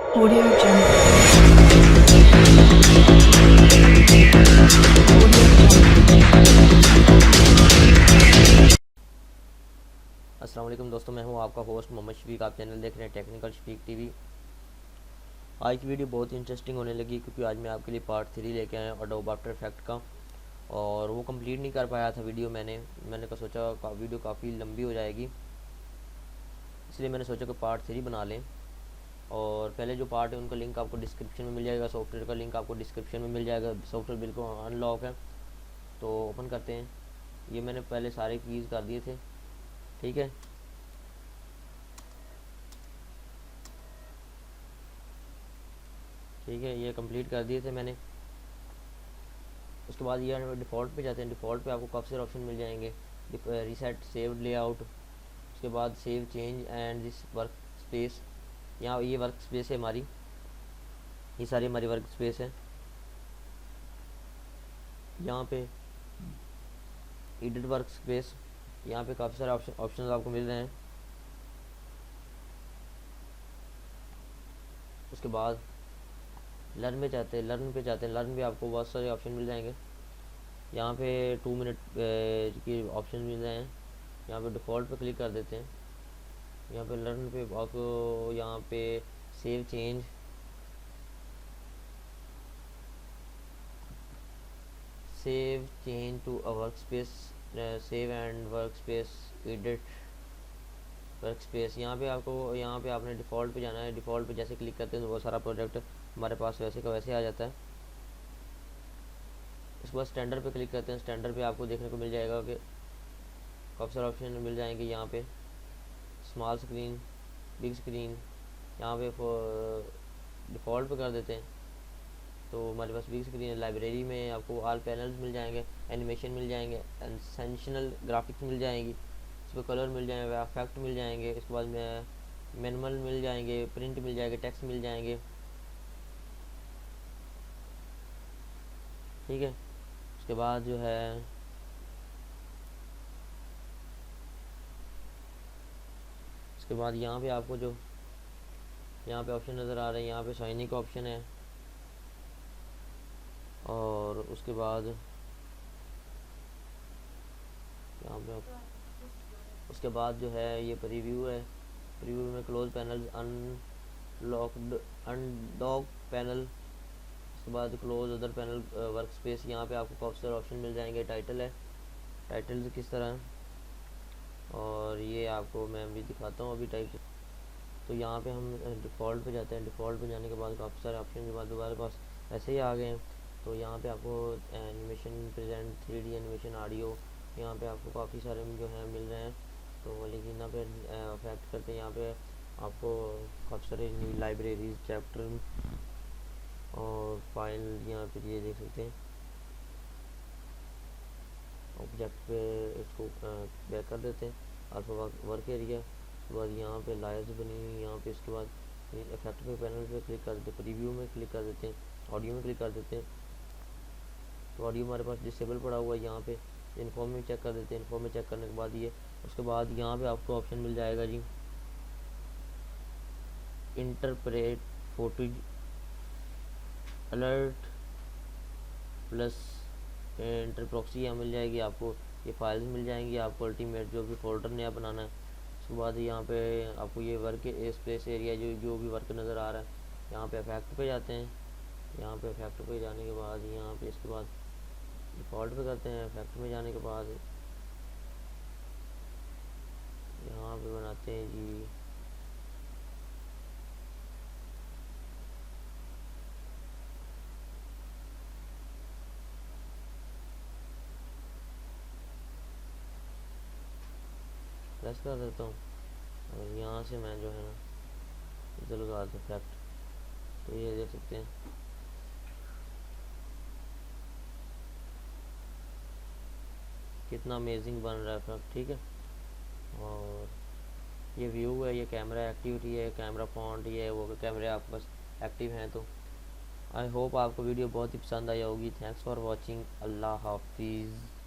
Audio Jungle. अस्सलाम वालेकुम दोस्तों, मैं हूं आपका होस्ट मोहम्मद शफीक। आप चैनल देख रहे हैं टेक्निकल शफीक टीवी। आज की वीडियो बहुत इंटरेस्टिंग होने लगी क्योंकि आज मैं आपके लिए पार्ट 3 लेके आया हूं एडोब आफ्टर इफेक्ट का, और वो कंप्लीट नहीं कर पाया था वीडियो। मैंने सोचा वीडियो काफ़ी लंबी हो जाएगी, इसलिए मैंने सोचा कि पार्ट 3 बना लें। और पहले जो पार्ट है उनका लिंक आपको डिस्क्रिप्शन में मिल जाएगा, सॉफ्टवेयर का लिंक आपको डिस्क्रिप्शन में मिल जाएगा। सॉफ्टवेयर बिल्कुल अनलॉक है, तो ओपन करते हैं। ये मैंने पहले सारे कीज़ कर दिए थे, ठीक है। ठीक है, ये कंप्लीट कर दिए थे मैंने। उसके बाद ये डिफ़ॉल्ट पे जाते हैं। डिफ़ॉल्ट पे आपको काफ़ी सारे ऑप्शन मिल जाएंगे। रीसेट सेव लेआउट, उसके बाद save change and this work space. यहाँ ये वर्क स्पेस है हमारी, ये सारी हमारी वर्क स्पेस है। यहाँ पे एडिट वर्क स्पेस, यहाँ पे काफ़ी सारे ऑप्शन आपको मिल रहे हैं। उसके बाद लर्न पे जाते हैं। लर्न पे आपको बहुत सारे ऑप्शन मिल जाएंगे। यहाँ पे 2 मिनट के ऑप्शन मिल रहे हैं। यहाँ पे डिफ़ॉल्ट पे क्लिक कर देते हैं। यहाँ पे लर्न पे आपको यहाँ पे save change, save change to a work space, save and work space, edit work space. यहाँ पे आपने डिफ़ॉल्ट पे जाना है। डिफ़ॉल्ट पे जैसे क्लिक करते हैं तो वो सारा प्रोजेक्ट हमारे पास वैसे का वैसे आ जाता है। उसके बाद स्टैंडर्ड पे क्लिक करते हैं। स्टैंडर्ड पे आपको देखने को मिल जाएगा कि काफ़ी सारे ऑप्शन मिल जाएंगे। यहाँ पे स्मॉल स्क्रीन, बिग स्क्रीन, यहाँ पे डिफ़ॉल्ट पे कर देते हैं तो हमारे पास बिग स्क्रीन है। लाइब्रेरी में आपको ऑल पैनल्स मिल जाएंगे, एनिमेशन मिल जाएंगे, एसेंशियल ग्राफिक्स मिल जाएंगी, इसमें कलर मिल जाएंगे, इफेक्ट मिल जाएंगे। इसके बाद में मैनुअल मिल जाएंगे, प्रिंट मिल जाएंगे, टेक्स्ट मिल जाएंगे, ठीक है। उसके बाद जो है उसके बाद यहाँ पे आपको जो यहाँ पे ऑप्शन नज़र आ रहे हैं, यहाँ पे शाइनिंग का ऑप्शन है। और उसके बाद यहाँ पे उसके बाद जो है ये प्रीव्यू है। प्रीव्यू में close panel, unlocked, undock panel, उसके बाद close other panel, work space. यहाँ पे आपको काफ़ी सारे ऑप्शन मिल जाएंगे। टाइटल है, टाइटल किस तरह है, और ये आपको मैं भी दिखाता हूँ अभी टाइप। तो यहाँ पे हम डिफ़ॉल्ट पे जाते हैं। डिफ़ॉल्ट पे जाने के बाद काफ़ी सारे ऑप्शन के बाद दोबारा पास ऐसे ही आ गए हैं। तो यहाँ पे आपको animation present, 3D animation, audio, यहाँ पे आपको काफ़ी सारे जो हैं मिल रहे हैं। तो लेकिन यहाँ पे अफेक्ट करते हैं। यहाँ पे आपको काफ़ी सारे न्यू लाइब्रेरीज, चैप्टर और फाइल यहाँ पे ये देख सकते हैं। ऑब्जेक्ट पे इसको बैक कर देते हैं। अल्फा वर्क एरिया, उसके बाद यहाँ पे लायर्स बनी हुई, यहाँ पे इसके बाद इफेक्ट पे पैनल पे क्लिक कर देते हैं, प्रीव्यू में क्लिक कर देते हैं, ऑडियो में क्लिक कर देते हैं। तो ऑडियो हमारे पास डिसेबल पड़ा हुआ है। यहाँ पे इन्फो में चेक कर देते हैं। इन्फो में चेक करने के बाद ये उसके बाद यहाँ पे आपको ऑप्शन मिल जाएगा जी interpret photos alert plus inter proxy यहाँ मिल जाएगी आपको। ये फाइल्स मिल जाएंगी आपको, अल्टीमेट जो भी फोल्डर नया बनाना है। उसके बाद यहाँ पे आपको ये वर्क स्पेस एरिया जो भी वर्क नज़र आ रहा है, यहाँ पे इफेक्ट पे जाते हैं। यहाँ पे इफेक्ट पे जाने के बाद यहाँ पे इसके बाद डिफ़ॉल्ट पे करते हैं। इफेक्ट में जाने के बाद यहाँ पे बनाते हैं जी प्लस कर देता हूँ, और यहाँ से मैं जो है ना इधर लगा देता हूँ इफेक्ट। तो ये देख सकते हैं कितना अमेजिंग बन रहा है इफेक्ट, ठीक है। और ये व्यू है, ये कैमरा एक्टिविटी है, कैमरा फॉन्ट, ये वो कैमरे आपके पास एक्टिव हैं। तो आई होप आपको वीडियो बहुत ही पसंद आई होगी। Thanks for watching. अल्लाह हाफिज़।